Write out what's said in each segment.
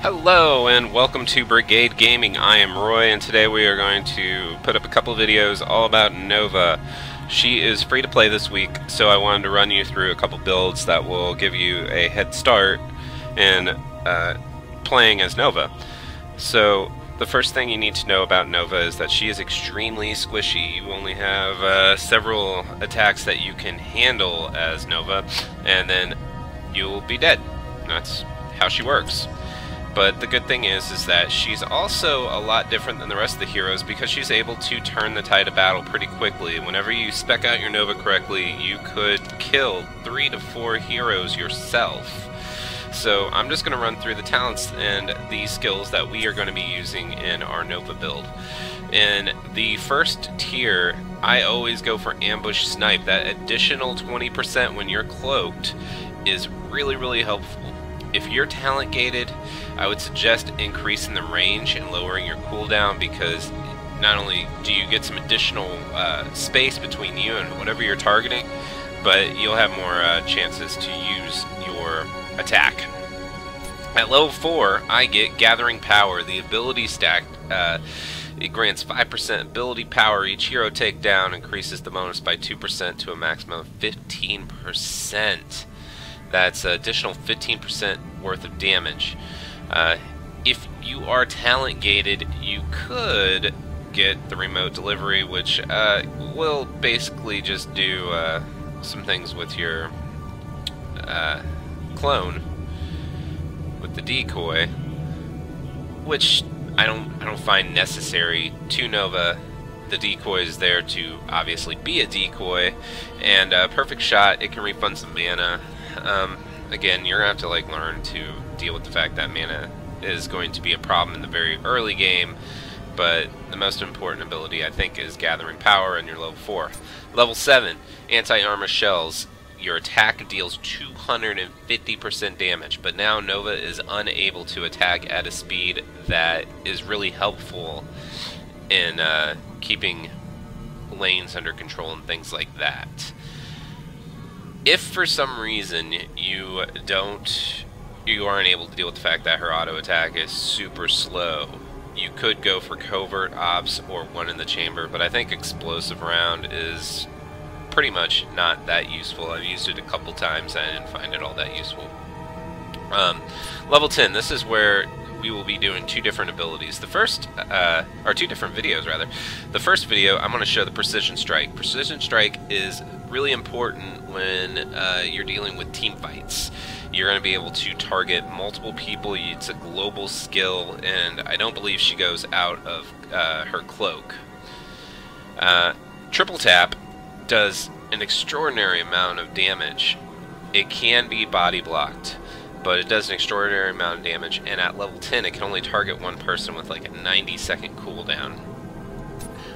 Hello and welcome to Brigade Gaming. I am Roy and today we are going to put up a couple videos all about Nova. She is free to play this week, so I wanted to run you through a couple builds that will give you a head start in playing as Nova. So the first thing you need to know about Nova is that she is extremely squishy. You only have several attacks that you can handle as Nova, and then you'll be dead. That's how she works. But the good thing is that she's also a lot different than the rest of the heroes because she's able to turn the tide of battle pretty quickly. Whenever you spec out your Nova correctly, you could kill 3 to 4 heroes yourself. So I'm just going to run through the talents and the skills that we are going to be using in our Nova build. In the first tier, I always go for ambush snipe. That additional 20% when you're cloaked is really helpful. If you're talent gated, I would suggest increasing the range and lowering your cooldown, because not only do you get some additional space between you and whatever you're targeting, but you'll have more chances to use your attack. At level 4, I get Gathering Power, the ability stack. It grants 5% ability power. Each hero takedown increases the bonus by 2% to a maximum of 15%. That's additional 15% worth of damage. If you are talent gated, you could get the remote delivery, which will basically just do some things with your clone with the decoy, which I don't find necessary to Nova. The decoy is there to obviously be a decoy, and perfect shot, it can refund some mana. Again, you're gonna have to learn to deal with the fact that mana is going to be a problem in the very early game, but the most important ability I think is Gathering Power in your level 4. Level 7, Anti-Armor Shells. Your attack deals 250% damage, but now Nova is unable to attack at a speed that is really helpful in keeping lanes under control and things like that. If for some reason you aren't able to deal with the fact that her auto attack is super slow, you could go for Covert Ops or One in the Chamber, but I think Explosive Round is pretty much not that useful. I've used it a couple times and I didn't find it all that useful. Level 10, this is where we will be doing 2 different abilities. The first, or 2 different videos rather. The first video, I'm going to show the Precision Strike. Precision Strike is really important when you're dealing with team fights. You're going to be able to target multiple people. It's a global skill, and I don't believe she goes out of her cloak. Triple Tap does an extraordinary amount of damage. It can be body blocked, but it does an extraordinary amount of damage, and at level 10 it can only target one person with like a 90-second cooldown.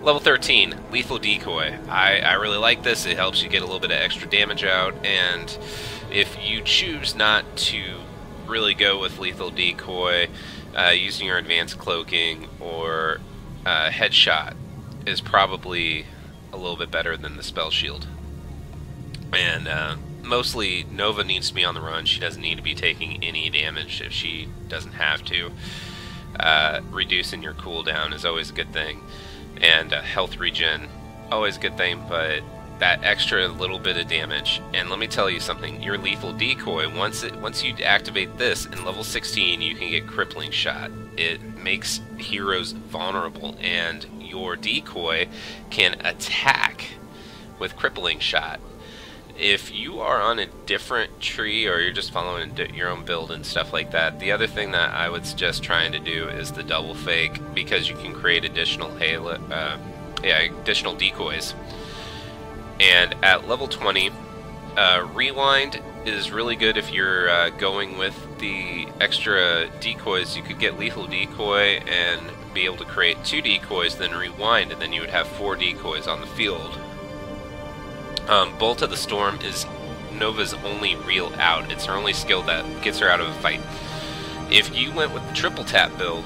Level 13, Lethal Decoy. I really like this. It helps you get a little bit of extra damage out, and if you choose not to really go with Lethal Decoy, using your advanced cloaking or headshot is probably a little bit better than the spell shield. And mostly Nova needs to be on the run. She doesn't need to be taking any damage if she doesn't have to. Reducing your cooldown is always a good thing, and health regen, always a good thing, but that extra little bit of damage. And let me tell you something, your Lethal Decoy, once you activate this in level 16, you can get Crippling Shot. It makes heroes vulnerable, and your decoy can attack with Crippling Shot. If you are on a different tree or you're just following your own build and stuff like that, the other thing that I would suggest trying to do is the double fake, because you can create additional additional decoys. And at level 20, Rewind is really good if you're going with the extra decoys. You could get Lethal Decoy and be able to create 2 decoys, then Rewind, and then you would have 4 decoys on the field. Bolt of the Storm is Nova's only real out. It's her only skill that gets her out of a fight. If you went with the Triple Tap build,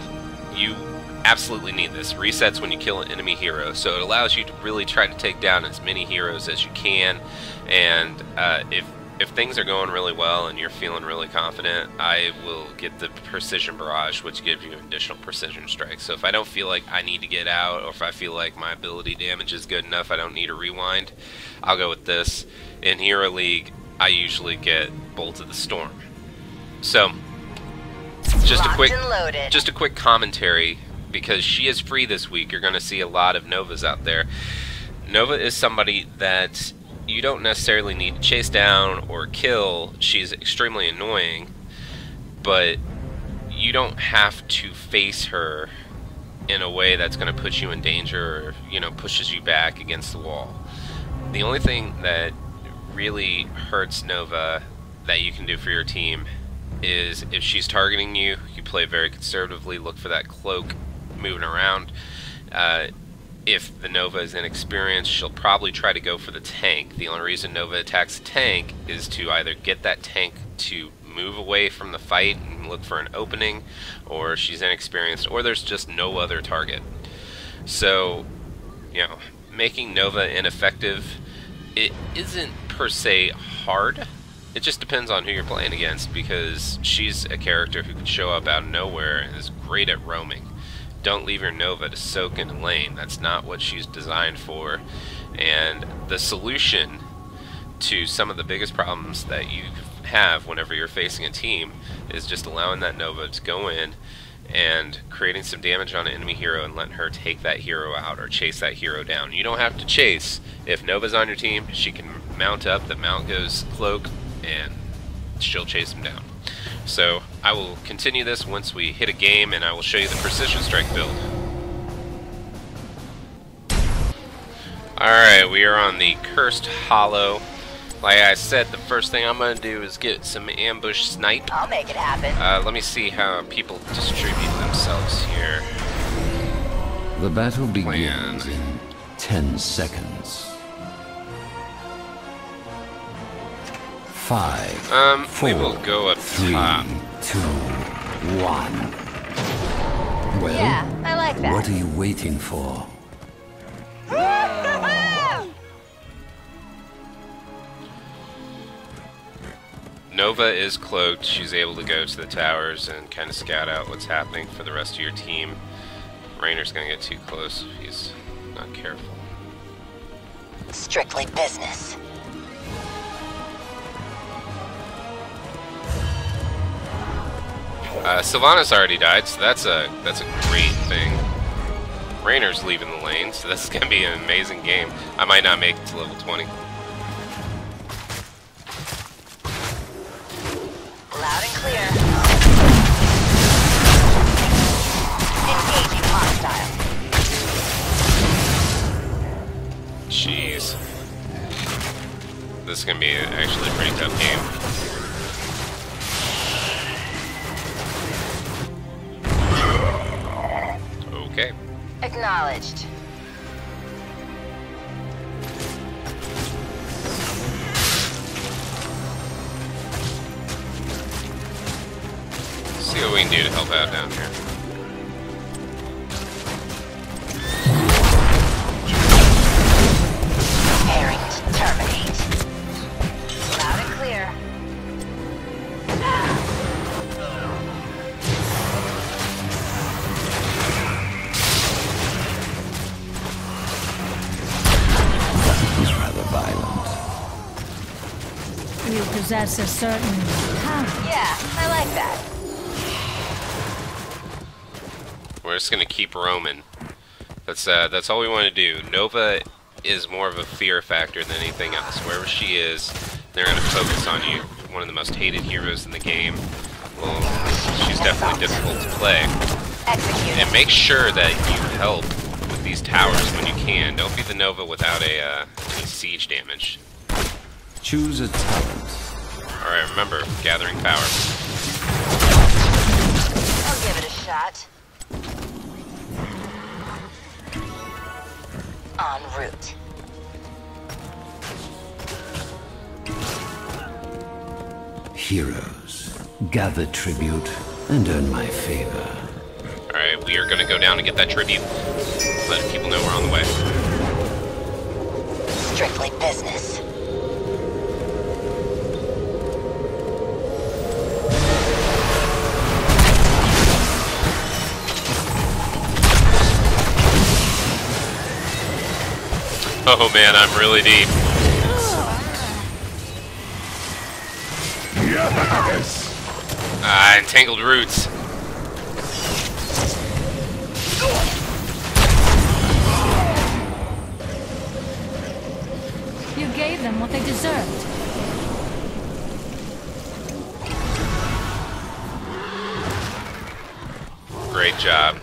you absolutely need this. Resets when you kill an enemy hero, so it allows you to really try to take down as many heroes as you can. And if if things are going really well and you're feeling really confident, I will get the Precision Barrage, which gives you additional precision strikes. So if I don't feel like I need to get out, or if I feel like my ability damage is good enough, I don't need to rewind, I'll go with this. In Hero League, I usually get Bolt of the Storm. So, just a quick commentary, because she is free this week. You're going to see a lot of Novas out there. Nova is somebody that you don't necessarily need to chase down or kill. She's extremely annoying, but you don't have to face her in a way that's going to put you in danger or, you know, pushes you back against the wall. The only thing that really hurts Nova that you can do for your team is if she's targeting you, you play very conservatively, look for that cloak moving around. If the Nova is inexperienced, she'll probably try to go for the tank. The only reason Nova attacks the tank is to either get that tank to move away from the fight and look for an opening, or she's inexperienced, or there's just no other target. So, you know, making Nova ineffective, it isn't per se hard. It just depends on who you're playing against, because she's a character who can show up out of nowhere and is great at roaming. Don't leave your Nova to soak in a lane. That's not what she's designed for. And the solution to some of the biggest problems that you have whenever you're facing a team is just allowing that Nova to go in and creating some damage on an enemy hero and letting her take that hero out or chase that hero down. You don't have to chase. If Nova's on your team, she can mount up, the mount goes cloak, and she'll chase him down. So I will continue this once we hit a game, and I will show you the Precision Strike build. Alright, we are on the Cursed Hollow. Like I said, the first thing I'm going to do is get some ambush snipe. I'll make it happen. Let me see how people distribute themselves here. The battle begins in 10 seconds. 5, 4, we will go up 3, top. 2, 1. Well, Yeah, I like that. what are you waiting for? Nova is cloaked. She's able to go to the towers and kind of scout out what's happening for the rest of your team. Rainer's going to get too close if he's not careful. Strictly business. Sylvanas already died, so that's a great thing. Rainer's leaving the lane, so this is going to be an amazing game. I might not make it to level 20. Loud and clear. Engaging hostile. Jeez. This is going to be actually a pretty tough game. Okay. Acknowledged. See what we can do to help out down here. Preparing to terminate. Loud and clear. He's rather violent. You possess a certain talent. Yeah, I like that. We're just gonna keep roaming. That's all we want to do. Nova is more of a fear factor than anything else. Wherever she is, they're gonna focus on you. One of the most hated heroes in the game. Well, she's definitely difficult to play. Execute. And make sure that you help with these towers when you can. Don't be the Nova without any siege damage. Choose a talent. Alright, remember, gathering power. I'll give it a shot. En route. Heroes, gather tribute and earn my favor. Alright, we are gonna go down and get that tribute. Let people know we're on the way. Strictly business. Oh man, I'm really deep. Yes! Ah, entangled roots. You gave them what they deserved. Great job.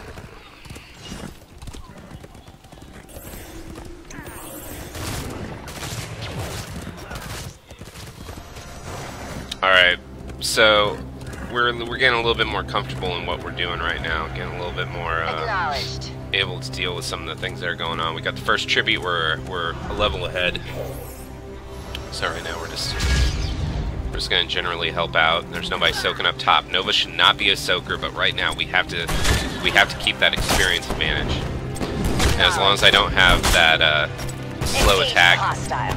Alright, so we're getting a little bit more comfortable in what we're doing right now. Getting a little bit more Acknowledged. able to deal with some of the things that are going on. We got the first tribute, we're a level ahead. So right now we're just going to generally help out. There's nobody soaking up top. Nova should not be a soaker, but right now we have to keep that experience advantage. And as long as I don't have that slow Engaging attack, hostile.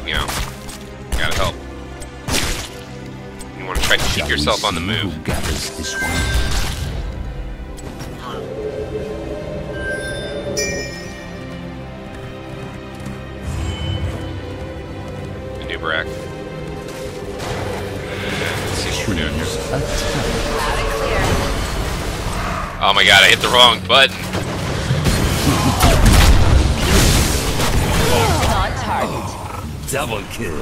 you know, gotta help. You want to try to keep Shall yourself we on the see move. Who gathers this one? Nubarak. Let's see what we're doing here. Loud and clear. Oh my god, I hit the wrong button. On target. Double kill.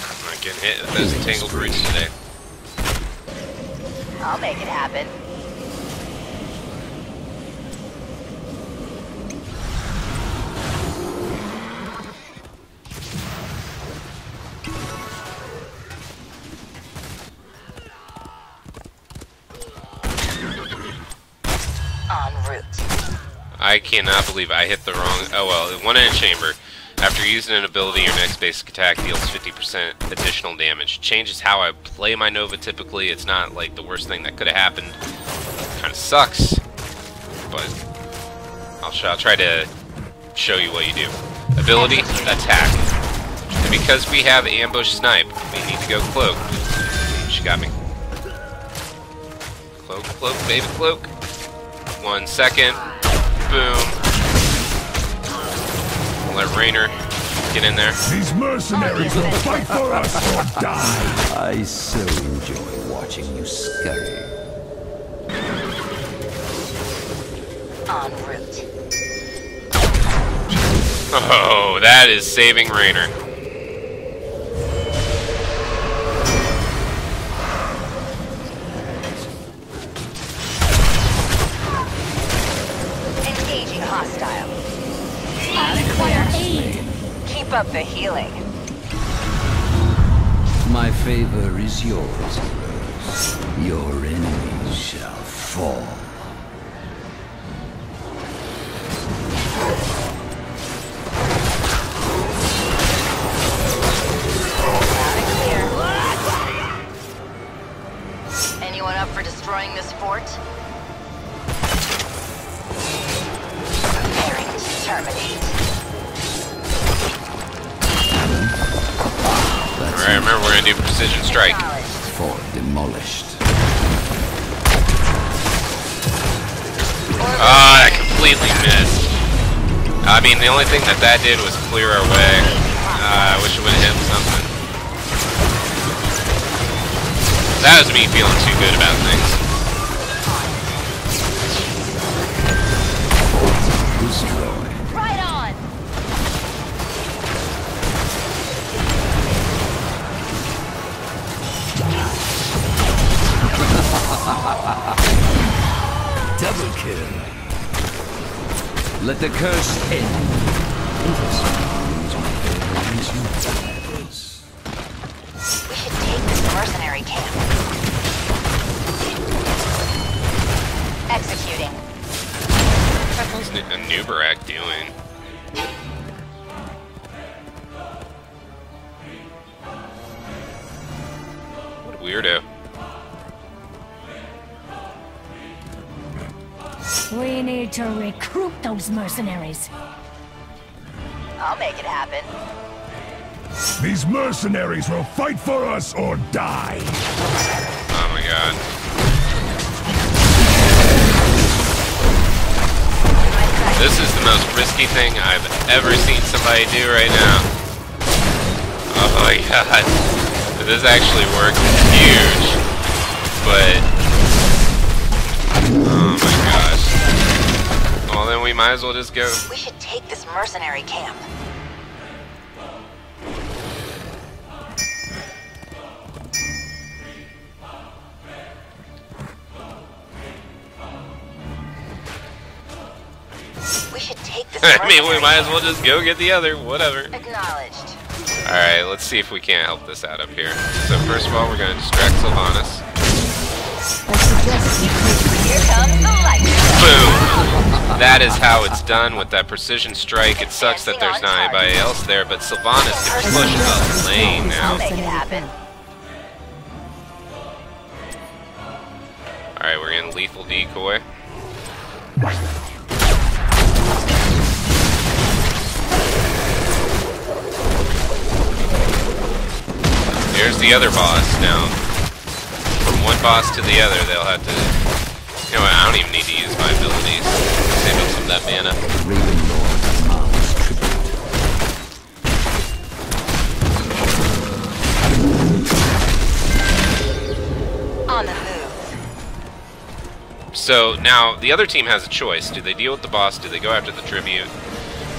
I'm not getting hit with those entangled roots today. I'll make it happen. En route. I cannot believe I hit the wrong... Oh well, one in a chamber. After using an ability, your next basic attack deals 50% additional damage. Changes how I play my Nova typically. It's not like the worst thing that could have happened. Kind of sucks, but I'll try to show you what you do. Ability, attack. And because we have ambush snipe, we need to go cloak. She got me. Cloak, cloak, baby cloak. 1 second. Boom. We'll let Raynor get in there. These mercenaries will fight for us or die! I so enjoy watching you scurry. En route. Oh, that is saving Raynor. Engaging hostile. I require aid. Keep up the healing. My favor is yours, Rose. Your enemies shall fall. Loud and clear. Anyone up for destroying this fort? Preparing to terminate. Alright, remember we're gonna do precision strike. Acknowledged. Fort demolished. Ah, that completely missed. I mean, the only thing that did was clear our way. I wish it would have hit something. That was me feeling too good about things. Destroy. Right on. Double kill. Let the curse end. We should take this mercenary camp. Executing. What was Nubarak doing? What a weirdo. We need to recruit those mercenaries. I'll make it happen. These mercenaries will fight for us or die! Oh my god. This is the most risky thing I've ever seen somebody do right now. Oh my god. If this actually works, it's huge. But... oh my gosh. Well, then we might as well just go. We should take this mercenary camp. We should take this I mean, we mercenary might as camp. well just go get the other, whatever. Acknowledged. Alright, let's see if we can't help this out up here. So first of all, we're going to distract Sylvanas. Here comes the light. Boom! That is how it's done with that precision strike. It sucks that there's not anybody else there, but Sylvanas can push the lane now. I'll make it happen. Alright, we're getting lethal decoy. Here's the other boss now. From one boss to the other, they'll have to... you know what, I don't even need to use my abilities. Save up some of that mana. Raven Lord demands tribute. On the move. So now the other team has a choice. Do they deal with the boss? Do they go after the tribute?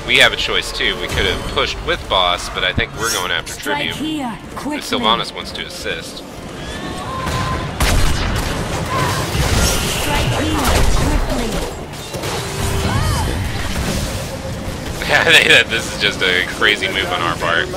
We have a choice too. We could have pushed with boss, but I think we're going after Strike tribute. here, quickly. If Sylvanas wants to assist. Strike here, quickly. I think that this is just a crazy move on our part.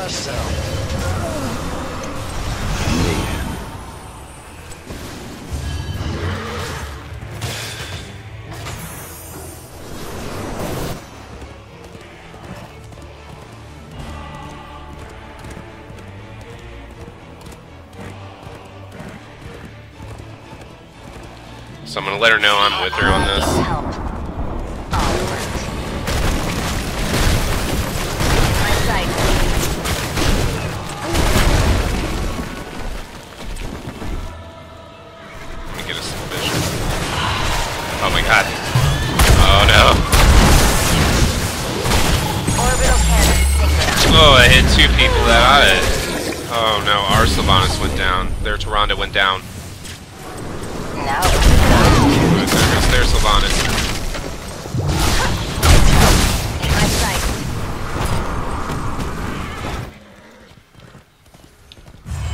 So I'm gonna let her know I'm with her on this. Help. All worked. My sight. Let me get a submission. Oh my god. Oh no. Orbital cannon synchronized. Oh, I hit two people that ought to. Oh no, our Sylvanas went down. Their Tyrande went down. Now. There's their Sylvanas. In my sight.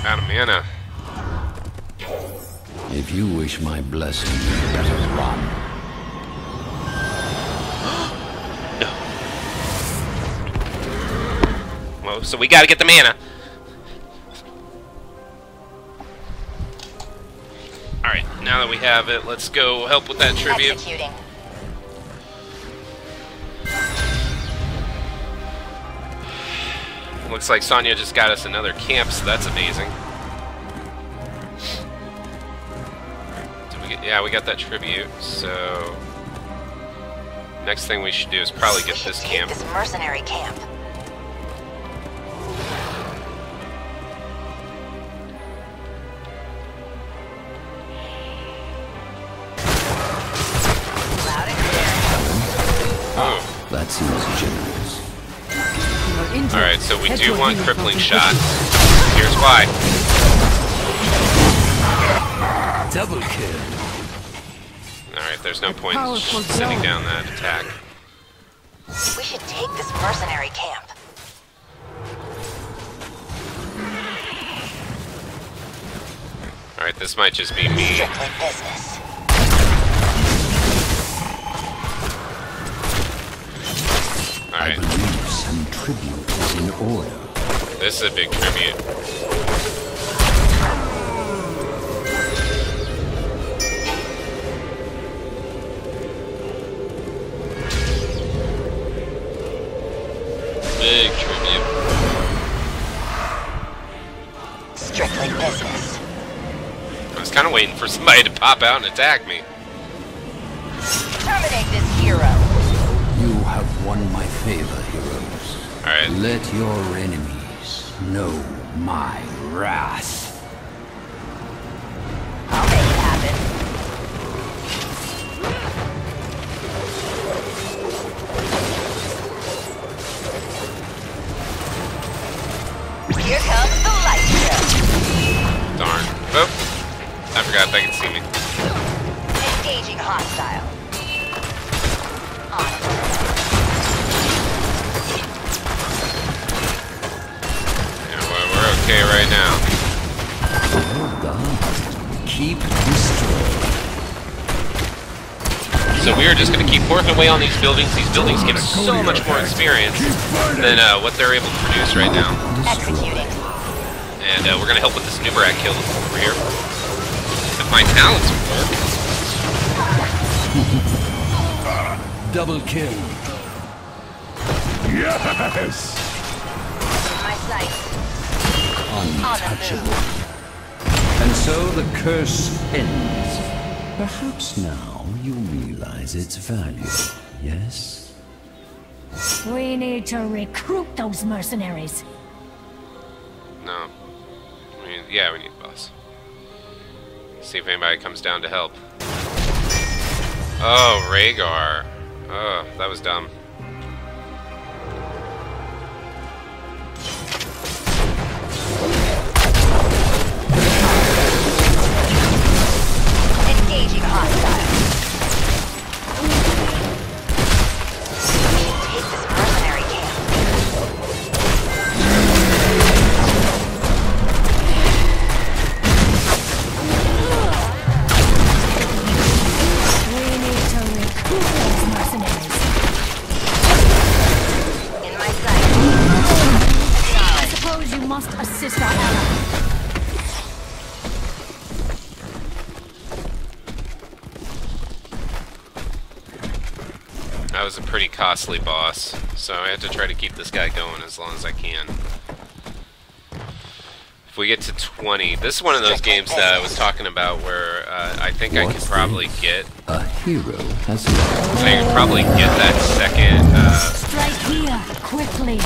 Out of mana. If you wish my blessing, you better run. Well, so we gotta get the mana. Alright, now that we have it, let's go help with that tribute. Executing. Looks like Sonya just got us another camp, so that's amazing. Did we get, yeah, we got that tribute, so... next thing we should do is probably get this camp. This mercenary camp. Loud and clear. Oh. That seems generous. Alright, so we do want crippling shot. Here's why. Double kill. Alright, there's no point in sitting down that attack. We should take this mercenary camp. Alright, this might just be me. Strictly business. I Alright, believe some tribute is in order. this is a big tribute. Big tribute. Strictly business. I was kind of waiting for somebody to pop out and attack me. Terminate this hero. You have won my favor, heroes. Alright, Let your enemies know my wrath. I'll make it happen. 'Tis keep destroying. So we are just going to keep working away on these buildings. These buildings give so much more experience than what they're able to produce right now. Executing. And we're going to help with this Nubarak kill over here. If my talents would work. Double kill. Yes! In my sight. Untouchable. And so the curse ends. Perhaps now you realize its value, yes? We need to recruit those mercenaries. No. I mean, yeah, we need the boss. See if anybody comes down to help. Oh, Rhaegar. Oh, that was dumb. Engaging hostile. Take this mercenary camp. We need to recruit those mercenaries. In my sight. I suppose you must assist our ally. That was a pretty costly boss, so I have to try to keep this guy going as long as I can. If we get to 20, this is one of those games that I was talking about where I think I could probably get. A hero has lost. I could probably get that Strike here, quickly.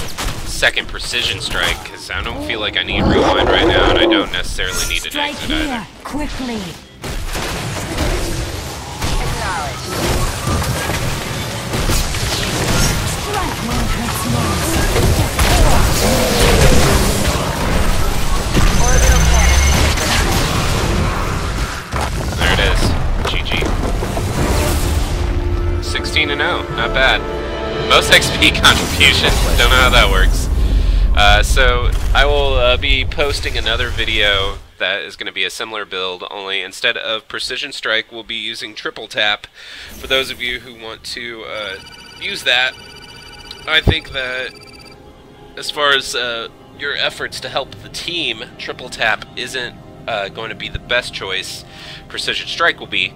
second precision strike because I don't feel like I need rewind right now, and I don't necessarily need an Strike exit here, either. quickly. Acknowledged. Strike where it hurts most. Orbital cannon. There it is. GG. 16-0. Not bad. Most XP contribution. Don't know how that works. So I will be posting another video that is going to be a similar build, only instead of precision strike, we'll be using triple tap. For those of you who want to use that, I think that as far as your efforts to help the team, triple tap isn't going to be the best choice. Precision strike will be,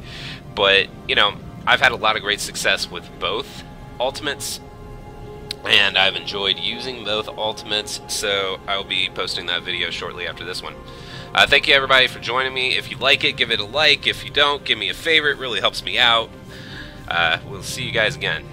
but you know, I've had a lot of great success with both ultimates, and I've enjoyed using both ultimates, so I'll be posting that video shortly after this one. Thank you everybody for joining me. If you like it, give it a like. If you don't, give me a favorite. It really helps me out. We'll see you guys again.